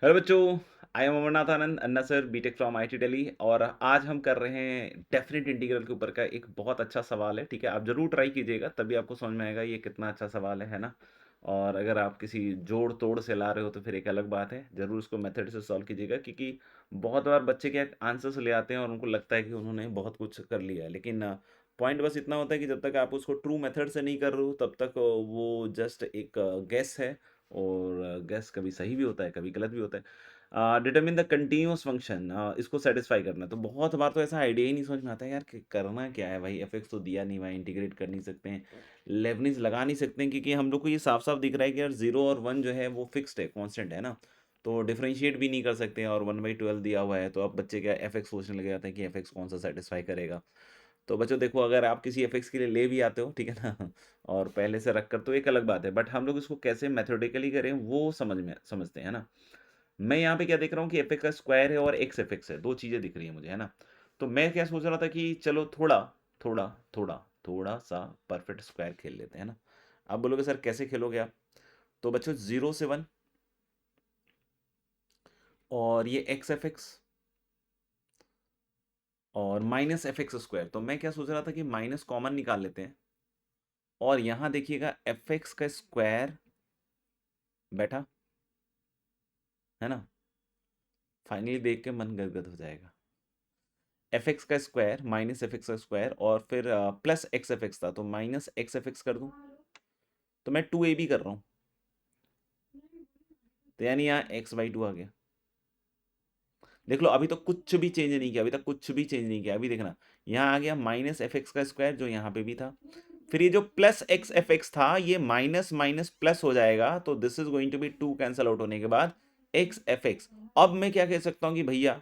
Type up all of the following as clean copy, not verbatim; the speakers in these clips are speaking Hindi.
हेलो बच्चों, I am Amarnath Anand, Anna sir, BTech from IT Delhi. और आज हम कर रहे हैं डेफिनेट इंटीग्रल के ऊपर का एक बहुत अच्छा सवाल है। ठीक है, आप जरूर ट्राई कीजिएगा, तभी आपको समझ में आएगा ये कितना अच्छा सवाल है ना। और अगर आप किसी जोड़ तोड़ से ला रहे हो तो फिर एक अलग बात है। जरूर इसको मेथड से सॉल्व कीजिएगा, क्योंकि बहुत बार बच्चे क्या आंसर्स ले आते हैं और उनको लगता है कि उन्होंने बहुत कुछ कर लिया है, लेकिन पॉइंट बस इतना होता है कि जब तक आप उसको ट्रू मेथड से नहीं कर रहे हो तब तक वो जस्ट एक गेस है। और गैस कभी सही भी होता है, कभी गलत भी होता है। डिटरमिन द कंटिन्यूअस फंक्शन, इसको सेटिस्फाई करना है। तो बहुत बार तो ऐसा आइडिया ही नहीं समझ में आता है यार कि करना क्या है भाई। एफ एक्स तो दिया नहीं भाई, इंटीग्रेट कर नहीं सकते हैं, लेबनिज लगा नहीं सकते हैं, क्योंकि हम लोग को ये साफ साफ दिख रहा है कि यार 0 और 1 जो है वो फिक्स्ड है, कॉन्स्टेंट है ना। तो डिफरेंशिएट भी नहीं कर सकते हैं, और 1/12 दिया हुआ है, तो अब बच्चे क्या एफ एक्स सोचने लग जाते हैं कि एफ एक्स कौन सा सेटिस्फाई करेगा। तो बच्चों देखो, अगर आप किसी एफ एक्स के लिए ले भी आते हो, ठीक है ना, और पहले से रख कर, तो एक अलग बात है, बट हम लोग इसको कैसे मेथोडिकली करें वो समझते हैं ना। मैं यहाँ पे क्या देख रहा हूँ कि एफ एक्स का स्क्वायर है और एक्स एफ एक्स है, दो चीज़ें दिख रही है मुझे, है ना। तो मैं क्या सोच रहा था कि चलो थोड़ा थोड़ा थोड़ा थोड़ा सा परफेक्ट स्क्वायर खेल लेते हैं ना। आप बोलोगे सर कैसे खेलोगे आप। तो बच्चों 0 से 1 और ये एक्स एफ एक्स और माइनस एफ एक्स स्क्वायर, तो मैं क्या सोच रहा था कि माइनस कॉमन निकाल लेते हैं, और यहाँ देखिएगा एफ एक्स का स्क्वायर बैठा, है ना। फाइनली देख के मन गदगद हो जाएगा। एफ एक्स का स्क्वायर माइनस एफ एक्स का स्क्वायर, और फिर प्लस एक्स एफ एक्स था, तो माइनस एक्स एफ एक्स कर दूं, तो मैं 2ab कर रहा हूँ। तो यानी यहाँ x/2 आ गया। देख लो, अभी तो कुछ भी चेंज नहीं किया, अभी तक कुछ भी चेंज नहीं किया। अभी देखना, यहाँ आ गया माइनस एफ एक्स का स्क्वायर, जो यहाँ पे भी था। फिर ये जो प्लस एक्स एफ एक्स था, ये माइनस माइनस प्लस हो जाएगा, तो this is going to be 2 cancel out होने के बाद एक्स एफ एक्स। अब मैं क्या कह सकता हूँ कि भैया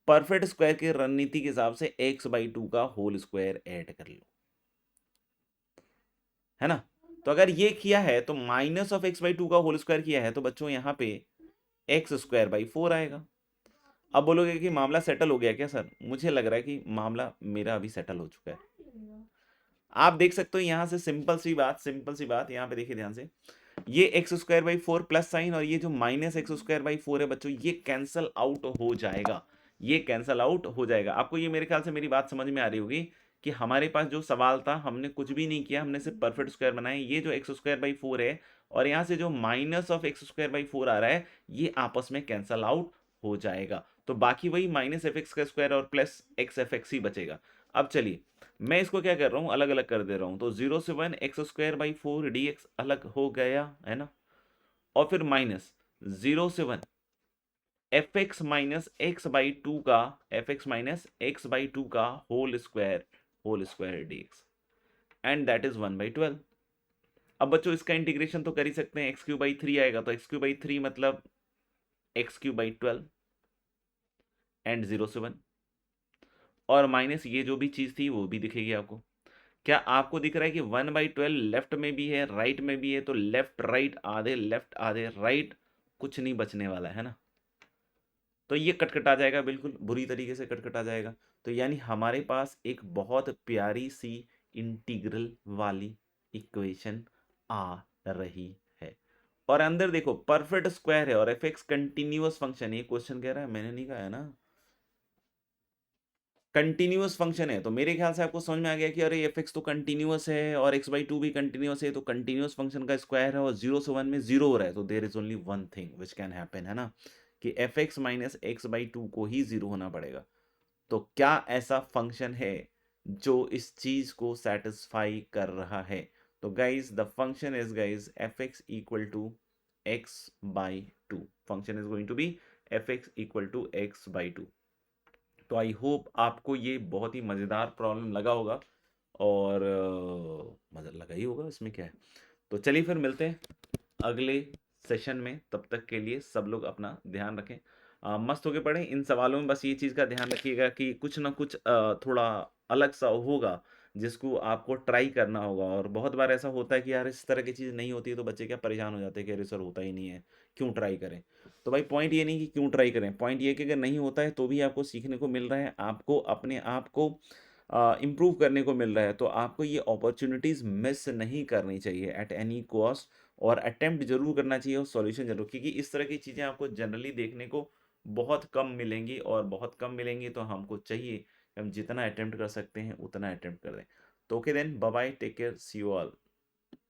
परफेक्ट स्क्वायर की रणनीति के हिसाब से x/2 का होल स्क्वायर ऐड कर लो, है ना। तो अगर ये किया है तो माइनस ऑफ x/2 का होल स्क्वायर किया है, तो बच्चों यहाँ पे x² by 4 आएगा। अब बोलोगे कि मामला सेटल हो गया क्या सर। मुझे लग रहा है कि मामला मेरा अभी सेटल हो चुका है। आप देख सकते हो यहाँ से सिंपल सी बात यहाँ पे देखिए ध्यान से। ये x² by 4 प्लस साइन, और ये जो माइनस x² by 4 है बच्चों, ये कैंसल आउट हो जाएगा। ये कैंसल आउट हो जाएगा। आपको ये मेरे ख्याल से मेरी बात समझ में आ रही होगी कि हमारे पास जो सवाल था, हमने कुछ भी नहीं किया, हमने सिर्फ परफेक्ट स्क्वायर बनाए। ये जो x² by 4 है और यहाँ से जो माइनस ऑफ x² by 4 आ रहा है, ये आपस में कैंसल आउट हो जाएगा। तो बाकी वही माइनस एफ एक्स का स्क्वायर और प्लस एक्स एफ एक्स ही बचेगा। अब चलिए, मैं इसको क्या कर रहा हूँ, अलग अलग कर दे रहा हूँ। तो 0 से 1 x² by 4 dx अलग हो गया, है ना। और फिर माइनस 0 से 1 f(x - x/2) का f(x - x/2) का whole square dx, and that is 1/12। अब बच्चों इसका इंटीग्रेशन तो कर ही सकते हैं, x³ by 3 आएगा, तो x³ by 3 मतलब x³ by 12 एंड 0 से 1, और माइनस ये जो भी चीज थी वो भी दिखेगी आपको। क्या आपको दिख रहा है कि 1/12 लेफ्ट में भी है राइट में भी है, तो लेफ्ट राइट आधे, लेफ्ट आधे राइट, कुछ नहीं बचने वाला है ना। तो ये कटकटा जाएगा, बिल्कुल बुरी तरीके से कटकटा जाएगा। तो यानी हमारे पास एक बहुत प्यारी सी इंटीग्रल वाली इक्वेशन आ रही है। और अंदर देखो परफेक्ट स्क्वायर है और एफ एक्स कंटिन्यूअस फंक्शन है। ये क्वेश्चन कह रहा है, मैंने नहीं कहा है ना। कंटिन्यूअस फंक्शन है, तो मेरे ख्याल से आपको समझ में आ गया कि अरे एफ एक्स तो कंटिन्यूअस है और x/2 भी कंटिन्यूअस है, तो कंटिन्यूअस फंक्शन का स्क्वायर है और 0 से 1 में 0 हो रहा है, तो there is only one thing which can happen, है ना, कि एफ एक्स माइनस x/2 को ही 0 होना पड़ेगा। तो क्या ऐसा फंक्शन है जो इस चीज को सेटिस्फाई कर रहा है। तो guys the function is guys F X equal to x/2। Function is going to be F X equal to x/2। तो आई होप आपको ये बहुत ही मज़ेदार प्रॉब्लम लगा होगा, और मज़ा लगा ही होगा, इसमें क्या है। तो चलिए फिर मिलते हैं अगले सेशन में। तब तक के लिए सब लोग अपना ध्यान रखें, मस्त होके पढ़ें। इन सवालों में बस ये चीज़ का ध्यान रखिएगा कि कुछ ना कुछ थोड़ा अलग सा होगा जिसको आपको ट्राई करना होगा। और बहुत बार ऐसा होता है कि यार इस तरह की चीज़ नहीं होती है, तो बच्चे क्या परेशान हो जाते हैं कि अरे सर होता ही नहीं है, क्यों ट्राई करें। तो भाई पॉइंट ये नहीं कि क्यों ट्राई करें, पॉइंट ये कि अगर नहीं होता है तो भी आपको सीखने को मिल रहा है, आपको अपने आप को इम्प्रूव करने को मिल रहा है, तो आपको ये अपॉर्चुनिटीज़ मिस नहीं करनी चाहिए एट एनी कॉस्ट। और अटेम्प्ट ज़रूर करना चाहिए और सॉल्यूशन ज़रूर, क्योंकि इस तरह की चीज़ें आपको जनरली देखने को बहुत कम मिलेंगी, और बहुत कम मिलेंगी तो हमको चाहिए कि हम जितना अटेम्प्ट कर सकते हैं उतना अटेम्प्ट कर दें। तो okay then, bye bye, take care, see you all.